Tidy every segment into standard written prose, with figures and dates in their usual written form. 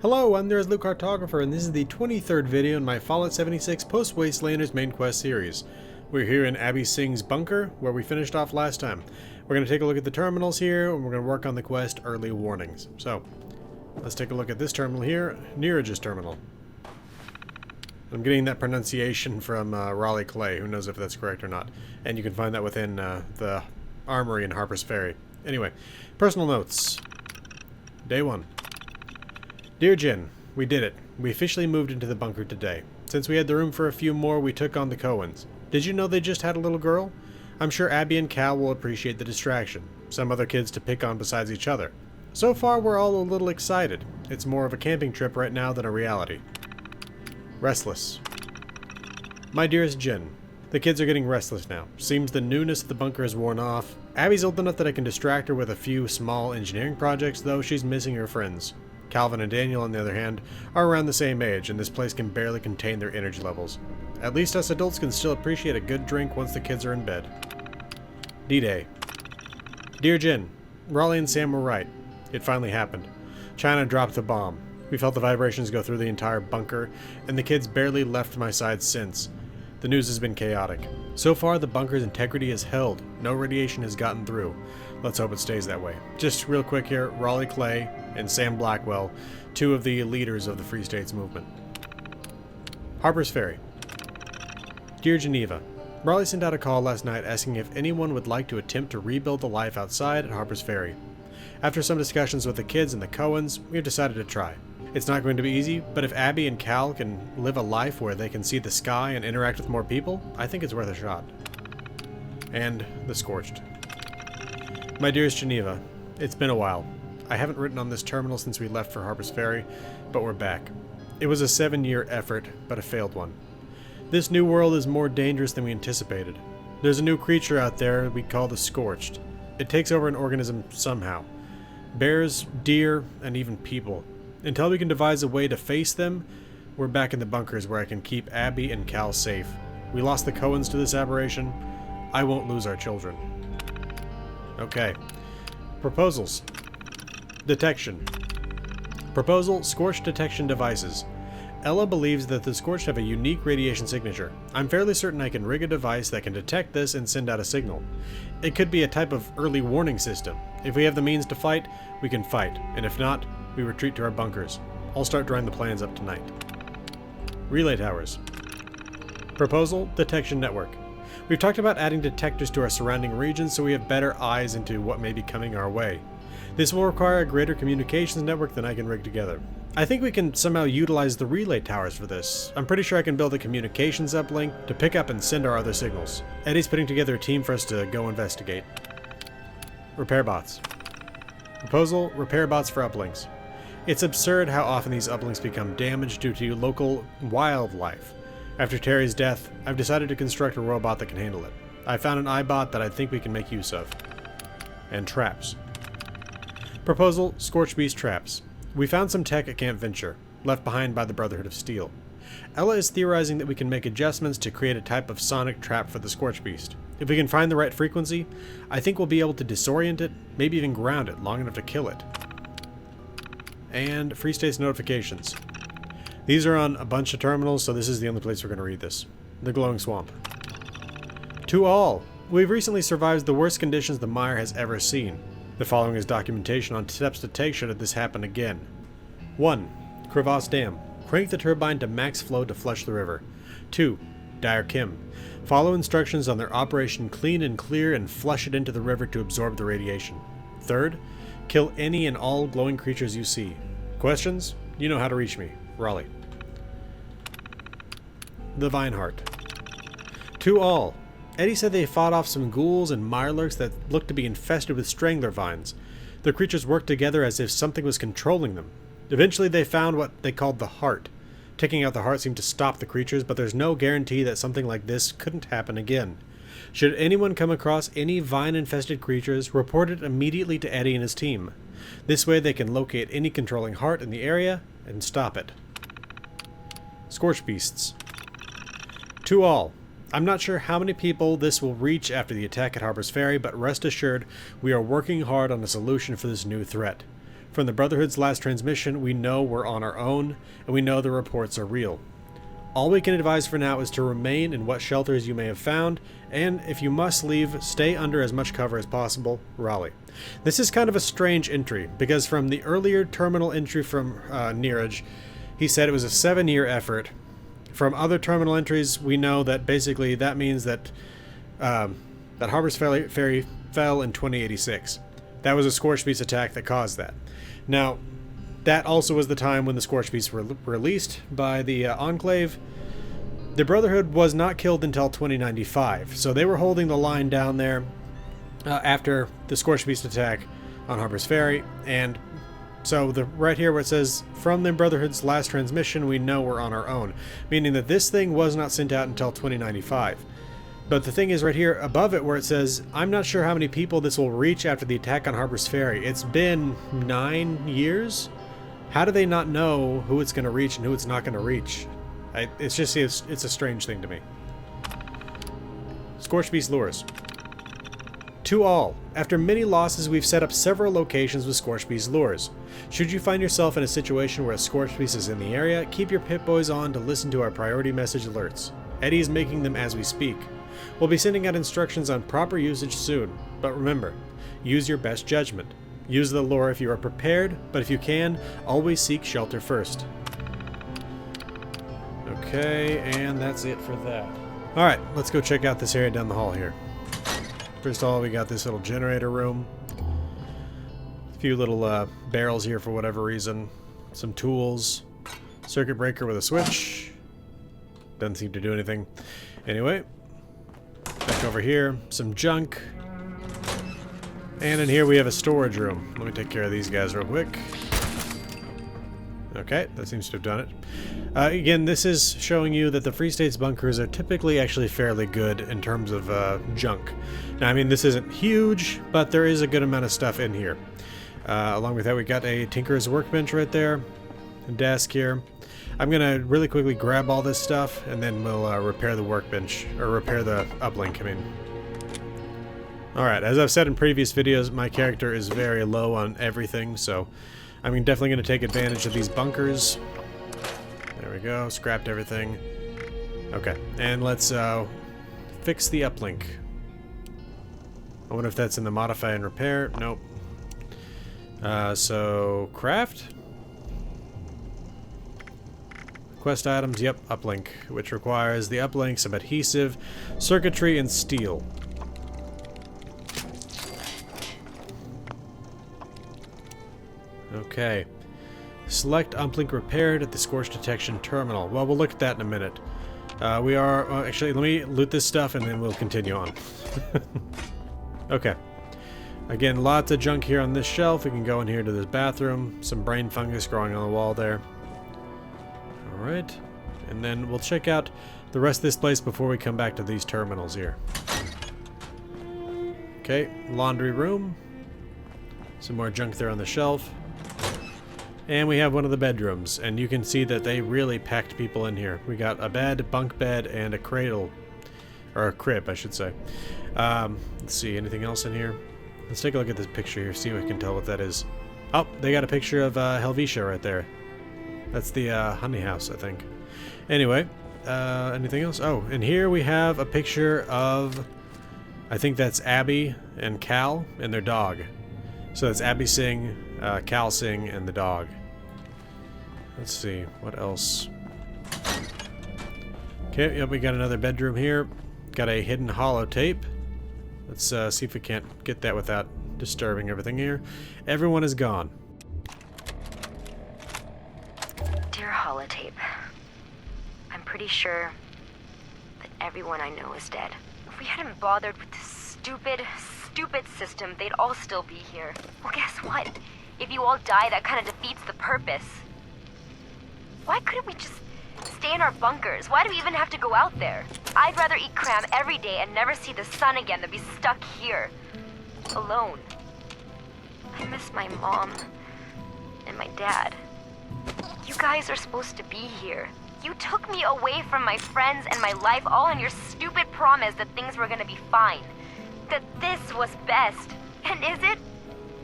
Hello, I'm there's Luke Cartographer, and this is the 23rd video in my Fallout 76 post-Wastelanders main quest series. We're here in Abbie Singh's bunker, where we finished off last time. We're going to take a look at the terminals here, and we're going to work on the quest Early Warnings. So, let's take a look at this terminal here, Neeraj's terminal. I'm getting that pronunciation from Raleigh Clay, who knows if that's correct or not. And you can find that within the armory in Harper's Ferry. Anyway, personal notes. Day 1. Dear Jen, we did it. We officially moved into the bunker today. Since we had the room for a few more, we took on the Cohens. Did you know they just had a little girl? I'm sure Abbie and Cal will appreciate the distraction. Some other kids to pick on besides each other. So far, we're all a little excited. It's more of a camping trip right now than a reality. Restless. My dearest Jen, the kids are getting restless now. Seems the newness of the bunker has worn off. Abbie's old enough that I can distract her with a few small engineering projects, though she's missing her friends. Calvin and Daniel, on the other hand, are around the same age, and this place can barely contain their energy levels. At least us adults can still appreciate a good drink once the kids are in bed. D-Day. Dear Jen, Raleigh and Sam were right. It finally happened. China dropped the bomb. We felt the vibrations go through the entire bunker, and the kids barely left my side since. The news has been chaotic. So far, the bunker's integrity is held. No radiation has gotten through. Let's hope it stays that way. Just real quick here, Raleigh Clay and Sam Blackwell, two of the leaders of the Free States movement. Harper's Ferry. Dear Geneva, Raleigh sent out a call last night asking if anyone would like to attempt to rebuild the life outside at Harper's Ferry. After some discussions with the kids and the Cohens, we've decided to try. It's not going to be easy, but if Abbie and Cal can live a life where they can see the sky and interact with more people, I think it's worth a shot. And the Scorched. My dearest Geneva, it's been a while. I haven't written on this terminal since we left for Harper's Ferry, but we're back. It was a 7-year effort, but a failed one. This new world is more dangerous than we anticipated. There's a new creature out there we call the Scorched. It takes over an organism somehow. Bears, deer, and even people. Until we can devise a way to face them, we're back in the bunkers where I can keep Abbie and Cal safe. We lost the Cohens to this aberration. I won't lose our children. Okay. Proposals. Detection. Proposal, Scorch detection devices. Ella believes that the Scorched have a unique radiation signature. I'm fairly certain I can rig a device that can detect this and send out a signal. It could be a type of early warning system. If we have the means to fight, we can fight, and if not, we retreat to our bunkers. I'll start drawing the plans up tonight. Relay towers. Proposal, detection network. We've talked about adding detectors to our surrounding regions so we have better eyes into what may be coming our way. This will require a greater communications network than I can rig together. I think we can somehow utilize the relay towers for this. I'm pretty sure I can build a communications uplink to pick up and send our other signals. Eddie's putting together a team for us to go investigate. Repair bots. Proposal, repair bots for uplinks. It's absurd how often these uplinks become damaged due to local wildlife. After Terry's death, I've decided to construct a robot that can handle it. I found an iBot that I think we can make use of. And traps. Proposal, Scorch Beast traps. We found some tech at Camp Venture, left behind by the Brotherhood of Steel. Ella is theorizing that we can make adjustments to create a type of sonic trap for the Scorch Beast. If we can find the right frequency, I think we'll be able to disorient it, maybe even ground it long enough to kill it. And Free States notifications. These are on a bunch of terminals, so this is the only place we're going to read this. The Glowing Swamp. To all, we've recently survived the worst conditions the Mire has ever seen. The following is documentation on steps to take should this happen again. 1. Crevasse Dam. Crank the turbine to max flow to flush the river. 2. Dire Kim. Follow instructions on their Operation Clean and Clear and flush it into the river to absorb the radiation. 3rd. Kill any and all glowing creatures you see. Questions? You know how to reach me. Raleigh. The Vineheart. To all. Eddie said they fought off some ghouls and mirelurks that looked to be infested with strangler vines. The creatures worked together as if something was controlling them. Eventually they found what they called the heart. Taking out the heart seemed to stop the creatures, but there's no guarantee that something like this couldn't happen again. Should anyone come across any vine-infested creatures, report it immediately to Eddie and his team. This way they can locate any controlling heart in the area and stop it. Scorch Beasts. To all. I'm not sure how many people this will reach after the attack at Harper's Ferry, but rest assured, we are working hard on a solution for this new threat. From the Brotherhood's last transmission, we know we're on our own, and we know the reports are real. All we can advise for now is to remain in what shelters you may have found, and if you must leave, stay under as much cover as possible. Raleigh. This is kind of a strange entry, because from the earlier terminal entry from Neeraj, he said it was a 7-year effort. From other terminal entries, we know that basically that means that that Harbor's Ferry fell in 2086. That was a Scorch Beast attack that caused that. Now, that also was the time when the Scorch Beasts were released by the Enclave. The Brotherhood was not killed until 2095, so they were holding the line down there after the Scorch Beast attack on Harbor's Ferry, and so right here where it says, from the Brotherhood's last transmission, we know we're on our own, meaning that this thing was not sent out until 2095. But the thing is right here above it where it says, I'm not sure how many people this will reach after the attack on Harbor's Ferry. It's been 9 years? How do they not know who it's going to reach and who it's not going to reach? It's a strange thing to me. Scorch Beast Lures. To all, after many losses, we've set up several locations with Scorch Beast lures. Should you find yourself in a situation where a Scorch Beast is in the area, keep your Pip-Boys on to listen to our priority message alerts. Eddie is making them as we speak. We'll be sending out instructions on proper usage soon, but remember, use your best judgment. Use the lure if you are prepared, but if you can, always seek shelter first. Okay, and that's it for that. Alright, let's go check out this area down the hall here. First of all, we got this little generator room. A few little barrels here for whatever reason. Some tools. Circuit breaker with a switch. Doesn't seem to do anything. Anyway, back over here, some junk. And in here we have a storage room. Let me take care of these guys real quick. Okay, that seems to have done it. Again, this is showing you that the Free States bunkers are typically actually fairly good in terms of junk. Now, I mean, this isn't huge, but there is a good amount of stuff in here. Along with that, we got a Tinker's workbench right there, a desk here. I'm going to really quickly grab all this stuff, and then we'll repair the workbench, or repair the uplink, I mean. Alright, as I've said in previous videos, my character is very low on everything, so I'm definitely going to take advantage of these bunkers. There we go, scrapped everything. Okay, and let's fix the uplink. I wonder if that's in the modify and repair. Nope. So, craft? Quest items, yep, uplink, which requires the uplink, some adhesive, circuitry, and steel. Okay. Select uplink repaired at the Scorch detection terminal. Well, we'll look at that in a minute. We are... actually, let me loot this stuff and then we'll continue on. Okay. Again, lots of junk here on this shelf. We can go in here to this bathroom. Some brain fungus growing on the wall there. Alright. And then we'll check out the rest of this place before we come back to these terminals here. Okay. Laundry room. Some more junk there on the shelf. And we have one of the bedrooms, and you can see that they really packed people in here. We got a bed, bunk bed, and a cradle. Or a crib, I should say. Let's see, anything else in here? Let's take a look at this picture here, see if we can tell what that is. Oh, they got a picture of Helvetia right there. That's the honey house, I think. Anyway, anything else? Oh, and here we have a picture of... I think that's Abbie and Cal and their dog. So that's Abbie Singh, Cal Singh, and the dog. Let's see, what else? Okay, yep, we got another bedroom here. Got a hidden holotape. Let's see if we can't get that without disturbing everything here. Everyone is gone. Dear holotape, I'm pretty sure that everyone I know is dead. If we hadn't bothered with this stupid system, they'd all still be here. Well, guess what? If you all die, that kind of defeats the purpose. Why couldn't we just stay in our bunkers? Why do we even have to go out there? I'd rather eat cram every day and never see the sun again than be stuck here, alone. I miss my mom and my dad. You guys are supposed to be here. You took me away from my friends and my life all on your stupid promise that things were gonna be fine. That this was best. And is it?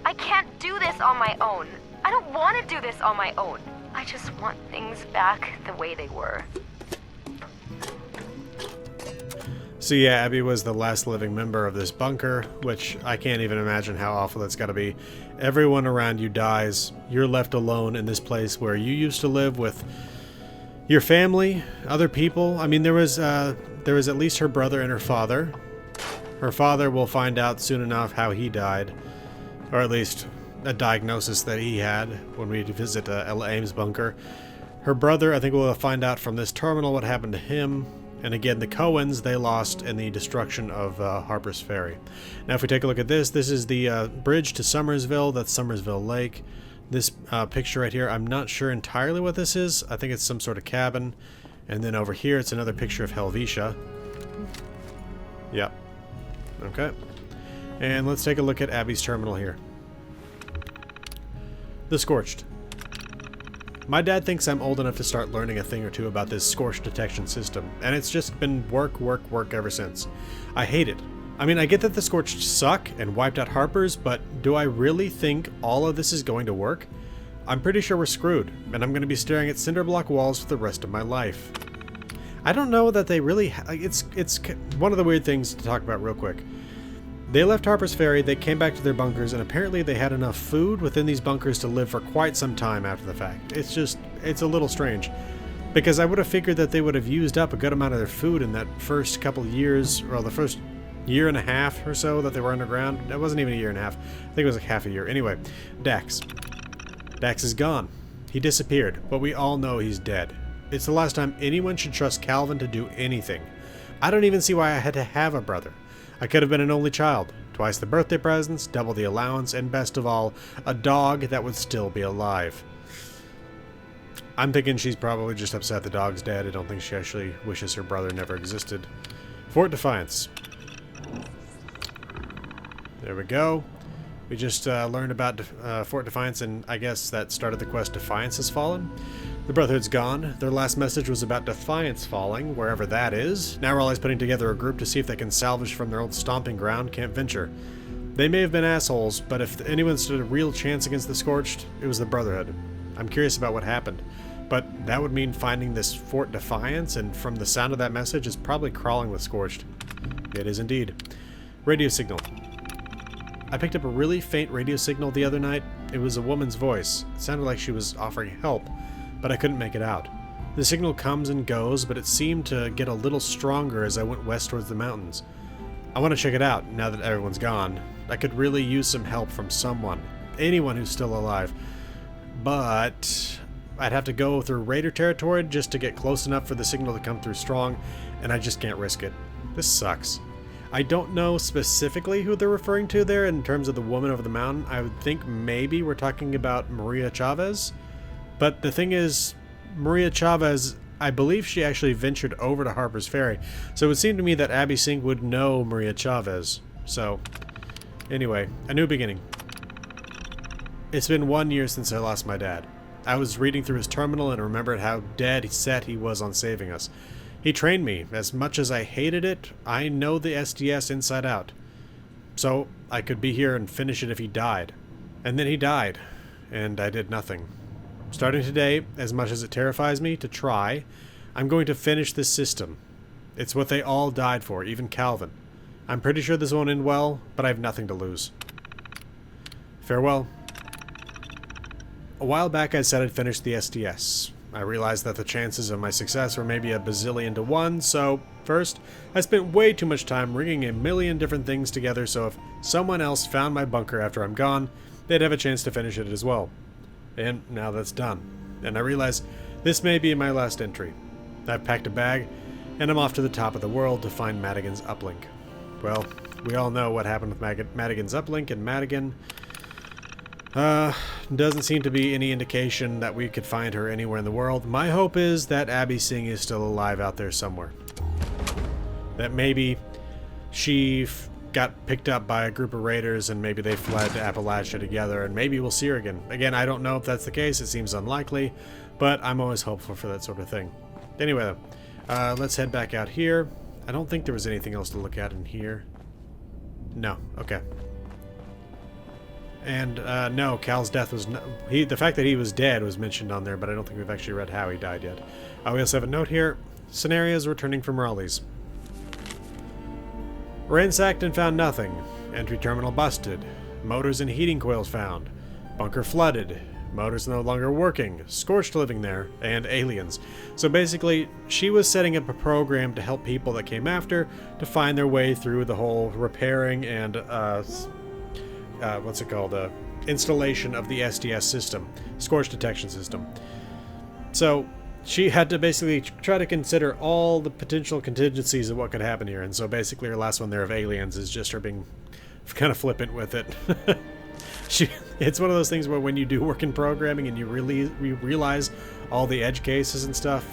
I can't do this on my own. I don't want to do this on my own. I just want things back the way they were. So yeah, Abbie was the last living member of this bunker, which I can't even imagine how awful that's got to be. Everyone around you dies. You're left alone in this place where you used to live with your family, other people. I mean, there was at least her brother and her father. Her father, will find out soon enough how he died, or at least a diagnosis that he had when we visit Ella Ames' bunker. Her brother, I think we'll find out from this terminal what happened to him. And again, the Coens, they lost in the destruction of Harper's Ferry. Now, if we take a look at this, this is the bridge to Summersville. That's Summersville Lake. This picture right here, I'm not sure entirely what this is. I think it's some sort of cabin. And then over here, it's another picture of Helvetia. Yep. Okay. And let's take a look at Abbie's terminal here. The Scorched. My dad thinks I'm old enough to start learning a thing or two about this Scorch detection system, and it's just been work ever since. I hate it. I mean, I get that the Scorched suck and wiped out Harper's, but do I really think all of this is going to work? I'm pretty sure we're screwed, and I'm going to be staring at cinder block walls for the rest of my life. I don't know that they really... It's one of the weird things to talk about real quick. They left Harper's Ferry, they came back to their bunkers, and apparently they had enough food within these bunkers to live for quite some time after the fact. It's a little strange. Because I would have figured that they would have used up a good amount of their food in that first couple years, or the first year and a half or so that they were underground. That wasn't even a year and a half. I think it was like half a year. Anyway, Dax. Dax is gone. He disappeared, but we all know he's dead. It's the last time anyone should trust Calvin to do anything. I don't even see why I had to have a brother. I could have been an only child, twice the birthday presents, double the allowance, and best of all, a dog that would still be alive. I'm thinking she's probably just upset the dog's dead. I don't think she actually wishes her brother never existed. Fort Defiance. There we go. We just learned about Fort Defiance, and I guess that started the quest Defiance has fallen. The Brotherhood's gone. Their last message was about Defiance falling, wherever that is. Now Raleigh's putting together a group to see if they can salvage from their old stomping ground, Camp Venture. They may have been assholes, but if anyone stood a real chance against the Scorched, it was the Brotherhood. I'm curious about what happened. But that would mean finding this Fort Defiance, and from the sound of that message, is probably crawling with Scorched. It is indeed. Radio signal. I picked up a really faint radio signal the other night. It was a woman's voice. It sounded like she was offering help, but I couldn't make it out. The signal comes and goes, but it seemed to get a little stronger as I went west towards the mountains. I want to check it out now that everyone's gone. I could really use some help from someone. Anyone who's still alive. But I'd have to go through raider territory just to get close enough for the signal to come through strong, and I just can't risk it. This sucks. I don't know specifically who they're referring to there in terms of the woman over the mountain. I would think maybe we're talking about Maria Chavez. But the thing is, Maria Chavez, I believe she actually ventured over to Harper's Ferry. So it would seem to me that Abbie Singh would know Maria Chavez. So, anyway, a new beginning. It's been 1 year since I lost my dad. I was reading through his terminal and remembered how dead set he was on saving us. He trained me. As much as I hated it, I know the SDS inside out. So I could be here and finish it if he died. And then he died, and I did nothing. Starting today, as much as it terrifies me to try, I'm going to finish this system. It's what they all died for, even Calvin. I'm pretty sure this won't end well, but I have nothing to lose. Farewell. A while back I said I'd finish the SDS. I realized that the chances of my success were maybe a bazillion to one, so first, I spent way too much time ringing a million different things together so if someone else found my bunker after I'm gone, they'd have a chance to finish it as well. And now that's done. And I realize this may be my last entry. I've packed a bag, and I'm off to the top of the world to find Madigan's uplink. Well, we all know what happened with Madigan's uplink, and Madigan... doesn't seem to be any indication that we could find her anywhere in the world. My hope is that Abbie Singh is still alive out there somewhere. That maybe she got picked up by a group of raiders and maybe they fled to Appalachia together and maybe we'll see her again. Again, I don't know if that's the case. It seems unlikely, but I'm always hopeful for that sort of thing. Anyway, though, let's head back out here. I don't think there was anything else to look at in here. No. Okay. And no, Cal's death was the fact that he was dead was mentioned on there, but I don't think we've actually read how he died yet. We also have a note here: scenarios returning from Raleigh's. Ransacked and found nothing. Entry terminal busted. Motors and heating coils found. Bunker flooded. Motors no longer working. Scorched living there. And aliens. So basically, she was setting up a program to help people that came after to find their way through the whole repairing and installation of the SDS system, Scorch detection system. So she had to basically try to consider all the potential contingencies of what could happen here, and so basically her last one there of aliens is just her being kind of flippant with it. It's one of those things where when you do work in programming and you realize all the edge cases and stuff,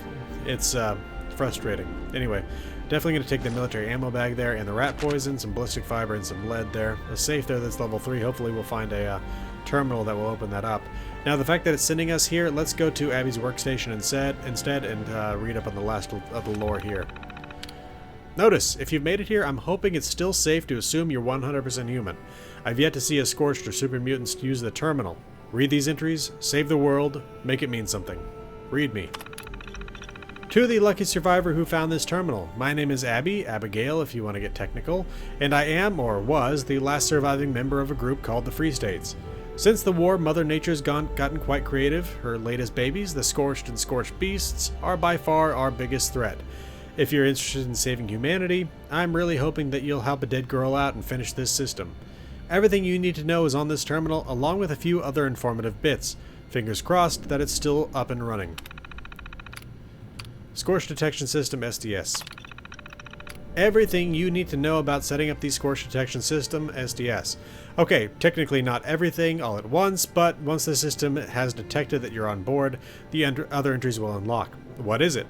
it's frustrating. Anyway, definitely going to take the military ammo bag there, and the rat poison, some ballistic fiber, and some lead there. A safe there that's level 3. Hopefully we'll find a terminal that will open that up. Now, the fact that it's sending us here, let's go to Abbie's workstation instead and read up on the last of the lore here. Notice, if you've made it here, I'm hoping it's still safe to assume you're 100% human. I've yet to see a Scorched or super mutants use the terminal. Read these entries, save the world, make it mean something. Read me. To the lucky survivor who found this terminal, my name is Abbie, Abigail if you want to get technical, and I am, or was, the last surviving member of a group called the Free States. Since the war, Mother Nature's gotten quite creative. Her latest babies, the Scorched and Scorched beasts, are by far our biggest threat. If you're interested in saving humanity, I'm really hoping that you'll help a dead girl out and finish this system. Everything you need to know is on this terminal, along with a few other informative bits. Fingers crossed that it's still up and running. Scorch Detection System SDS. Everything you need to know about setting up the Scorch Detection System SDS. Okay, technically not everything all at once, but once the system has detected that you're on board, the other entries will unlock. What is it?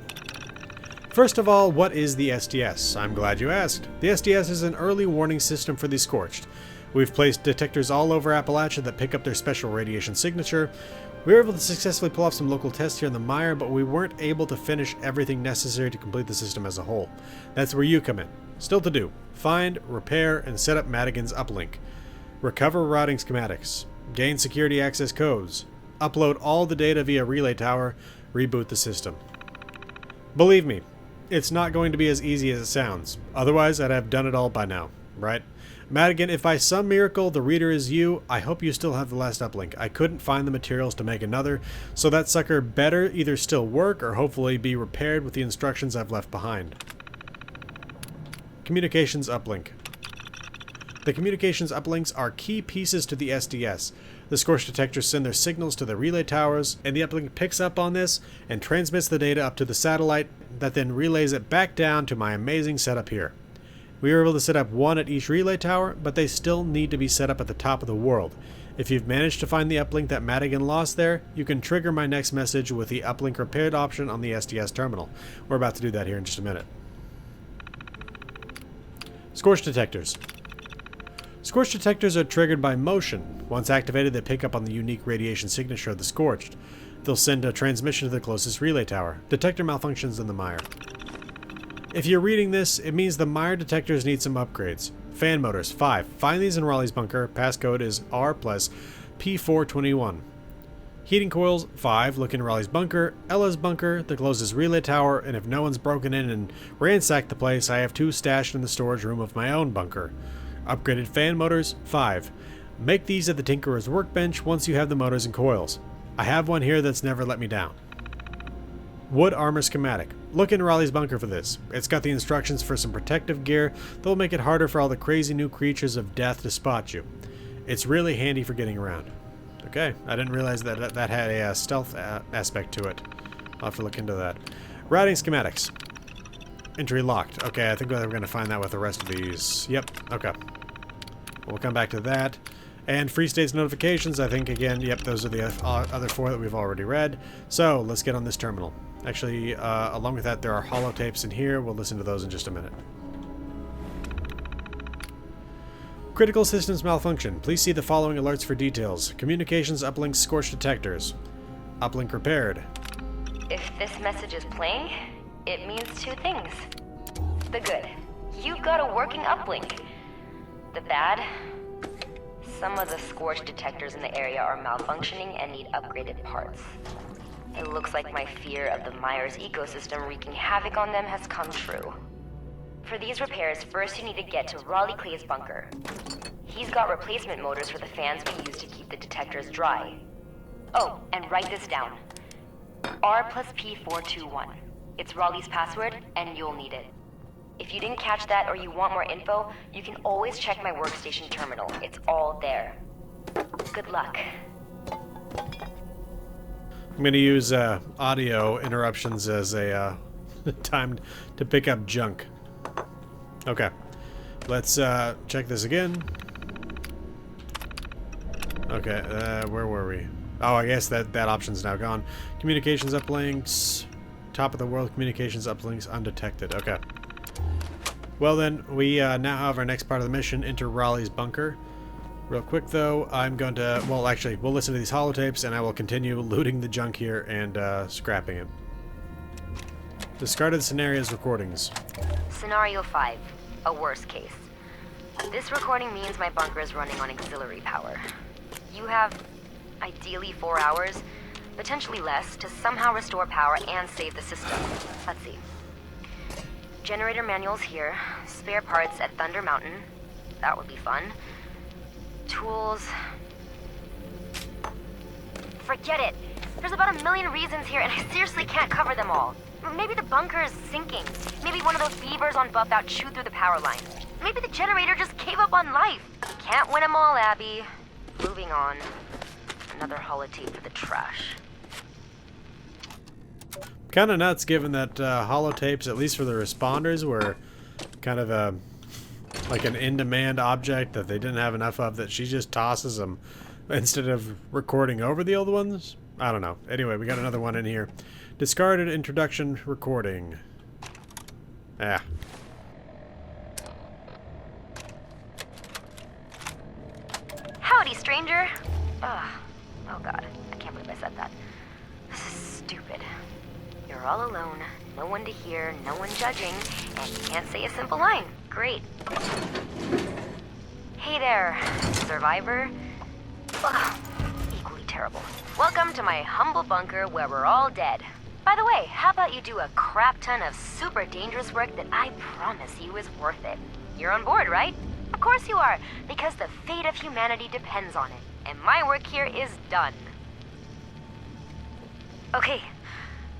First of all, what is the SDS? I'm glad you asked. The SDS is an early warning system for the Scorched. We've placed detectors all over Appalachia that pick up their special radiation signature. We were able to successfully pull off some local tests here in the mire, but we weren't able to finish everything necessary to complete the system as a whole. That's where you come in. Still to do. Find, repair, and set up Madigan's uplink. Recover routing schematics. Gain security access codes. Upload all the data via relay tower. Reboot the system. Believe me, it's not going to be as easy as it sounds. Otherwise, I'd have done it all by now, right? Madigan, if by some miracle the reader is you, I hope you still have the last uplink. I couldn't find the materials to make another, so that sucker better either still work or hopefully be repaired with the instructions I've left behind. Communications uplink. The communications uplinks are key pieces to the SDS. The Scorch detectors send their signals to the relay towers, and the uplink picks up on this and transmits the data up to the satellite that then relays it back down to my amazing setup here. We were able to set up one at each relay tower, but they still need to be set up at the top of the world. If you've managed to find the uplink that Madigan lost there, you can trigger my next message with the uplink repaired option on the SDS terminal. We're about to do that here in just a minute. Scorch detectors. Scorch detectors are triggered by motion. Once activated, they pick up on the unique radiation signature of the Scorched. They'll send a transmission to the closest relay tower. Detector malfunctions in the mire. If you're reading this, it means the mire detectors need some upgrades. Fan motors, 5. Find these in Raleigh's bunker. Passcode is R plus P421. Heating coils, 5. Look in Raleigh's bunker, Ella's bunker, the closest relay tower, and if no one's broken in and ransacked the place, I have 2 stashed in the storage room of my own bunker. Upgraded fan motors, 5. Make these at the Tinkerer's workbench once you have the motors and coils. I have one here that's never let me down. Wood armor schematic. Look in Raleigh's bunker for this. It's got the instructions for some protective gear that will make it harder for all the crazy new creatures of death to spot you. It's really handy for getting around. Okay, I didn't realize that that had a stealth aspect to it. I'll have to look into that. Routing schematics. Entry locked. Okay, I think we're going to find that with the rest of these. Yep, okay. We'll come back to that. And Free States notifications, I think, again, yep, those are the other 4 that we've already read. So, let's get on this terminal. Actually, along with that, there are holotapes in here. We'll listen to those in just a minute. Critical systems malfunction. Please see the following alerts for details. Communications uplink Scorch detectors. Uplink repaired. If this message is playing, it means 2 things. The good. You've got a working uplink. The bad. Some of the Scorch detectors in the area are malfunctioning and need upgraded parts. It looks like my fear of the Myers ecosystem wreaking havoc on them has come true. For these repairs, first you need to get to Raleigh Clay's bunker. He's got replacement motors for the fans we use to keep the detectors dry. Oh, and write this down. R+P421. It's Raleigh's password, and you'll need it. If you didn't catch that or you want more info, you can always check my workstation terminal. It's all there. Good luck. I'm going to use audio interruptions as a time to pick up junk. Okay. Let's check this again. Okay, where were we? Oh, I guess that option's now gone. Communications uplinks. Top of the world communications uplinks undetected. Okay. Well then, we now have our next part of the mission, enter Raleigh's bunker. Real quick though, I'm going to, well actually, we'll listen to these holotapes and I will continue looting the junk here and scrapping it. Discarded scenarios recordings. Scenario 5, a worst case. This recording means my bunker is running on auxiliary power. You have, ideally 4 hours, potentially less, to somehow restore power and save the system. Let's see. Generator manuals here, spare parts at Thunder Mountain. That would be fun. Tools. Forget it. There's about 1 million reasons here and I seriously can't cover them all. Maybe the bunker is sinking. Maybe one of those beavers on Buff out chewed through the power line. Maybe the generator just gave up on life. Can't win them all, Abby. Moving on. Another holotape for the trash. Kind of nuts given that holotapes, at least for the responders, were kind of like an in-demand object that they didn't have enough of, that she just tosses them instead of recording over the old ones. I don't know. Anyway, we got another one in here. Discarded introduction recording. Ah. Howdy, stranger. Oh god, I can't believe I said that. This is stupid. You're all alone, no one to hear, no one judging, and you can't say a simple line. Great. Hey there, survivor. Ugh, equally terrible. Welcome to my humble bunker where we're all dead. By the way, how about you do a crap ton of super dangerous work that I promise you is worth it? You're on board, right? Of course you are, because the fate of humanity depends on it, and my work here is done. Okay,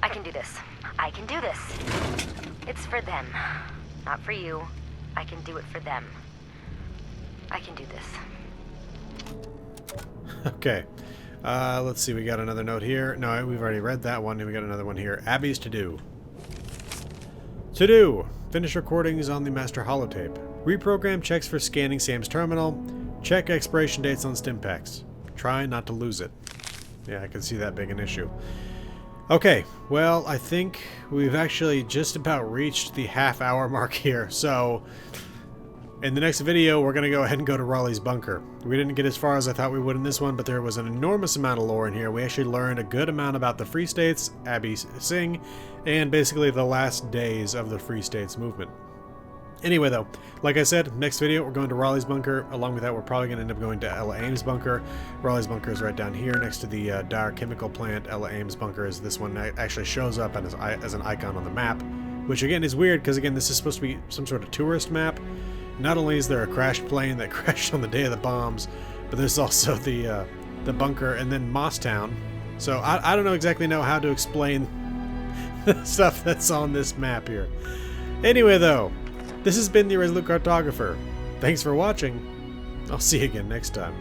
I can do this. I can do this. It's for them, not for you. I can do it for them. I can do this. Okay. Let's see, we got another note here. No, we've already read that one, and we got another one here. Abbie's to-do. To-do! Finish recordings on the master holotape. Reprogram checks for scanning Sam's terminal. Check expiration dates on stim packs. Try not to lose it. Yeah, I can see that being an issue. Okay, well, I think we've actually just about reached the half-hour mark here, so in the next video, we're going to go ahead and go to Raleigh's bunker. We didn't get as far as I thought we would in this one, but there was an enormous amount of lore in here. We actually learned a good amount about the Free States, Abbie Singh, and basically the last days of the Free States movement. Anyway, though, like I said, next video we're going to Raleigh's bunker. Along with that, we're probably going to end up going to Ella Ames' bunker. Raleigh's bunker is right down here next to the Dyer chemical plant. Ella Ames' bunker is this one that actually shows up as an icon on the map, which again is weird because again this is supposed to be some sort of tourist map. Not only is there a crashed plane that crashed on the day of the bombs, but there's also the bunker and then Mosstown. So I don't exactly know how to explain the stuff that's on this map here. Anyway, though, this has been the Irresolute Cartographer. Thanks for watching. I'll see you again next time.